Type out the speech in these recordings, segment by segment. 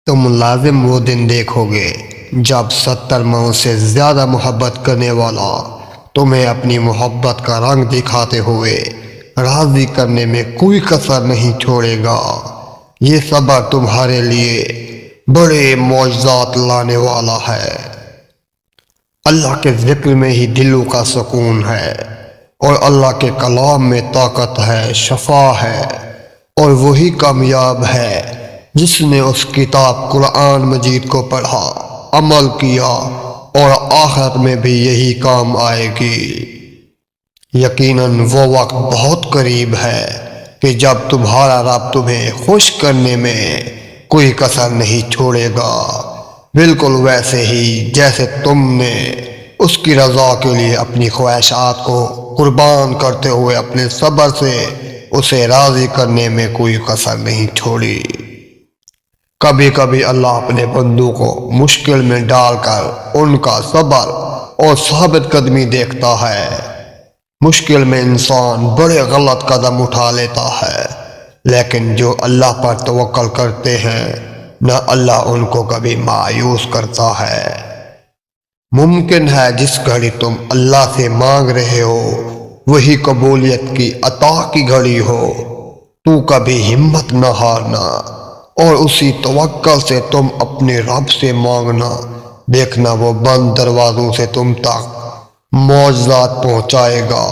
تم لازم وہ دن دیکھو گے جب 70 ماؤں سے زیادہ محبت کرنے والا تمہیں اپنی محبت کا رنگ دکھاتے ہوئے راضی کرنے میں کوئی کسر نہیں چھوڑے گا۔ یہ صبر تمہارے لیے بڑے معجزات لانے والا ہے۔ اللہ کے ذکر میں ہی دلوں کا سکون ہے، اور اللہ کے کلام میں طاقت ہے، شفا ہے، اور وہی کامیاب ہے جس نے اس کتاب قرآن مجید کو پڑھا، عمل کیا، اور آخرت میں بھی یہی کام آئے گی۔ یقیناً وہ وقت بہت قریب ہے کہ جب تمہارا رب تمہیں خوش کرنے میں کوئی کسر نہیں چھوڑے گا، بالکل ویسے ہی جیسے تم نے اس کی رضا کے لیے اپنی خواہشات کو قربان کرتے ہوئے اپنے صبر سے اسے راضی کرنے میں کوئی کسر نہیں چھوڑی۔ کبھی کبھی اللہ اپنے بندوں کو مشکل میں ڈال کر ان کا صبر اور ثابت قدمی دیکھتا ہے۔ مشکل میں انسان بڑے غلط قدم اٹھا لیتا ہے، لیکن جو اللہ پر توکل کرتے ہیں نہ اللہ ان کو کبھی مایوس کرتا ہے۔ ممکن ہے جس گھڑی تم اللہ سے مانگ رہے ہو وہی قبولیت کی عطا کی گھڑی ہو۔ تو کبھی ہمت نہ ہارنا اور اسی توکل سے تم اپنے رب سے مانگنا، دیکھنا وہ بند دروازوں سے تم تک معجزات پہنچائے گا۔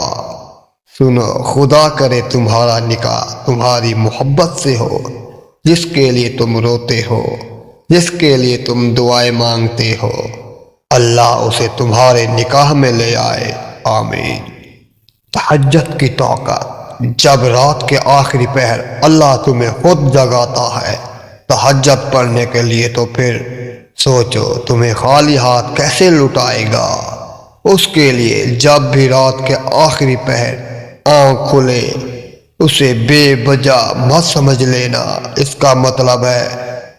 سنو، خدا کرے تمہارا نکاح تمہاری محبت سے ہو، جس کے لیے تم روتے ہو، جس کے لیے تم دعائیں مانگتے ہو، اللہ اسے تمہارے نکاح میں لے آئے، آمین۔ تہجد کی طاقت۔ جب رات کے آخری پہر اللہ تمہیں خود جگاتا ہے تہجد پڑھنے کے لیے، تو پھر سوچو تمہیں خالی ہاتھ کیسے لٹائے گا۔ اس کے لیے جب بھی رات کے آخری پہر آنکھ کھلے اسے بے وجہ مت سمجھ لینا۔ اس کا مطلب ہے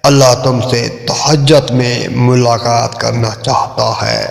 اللہ تم سے تہجد میں ملاقات کرنا چاہتا ہے۔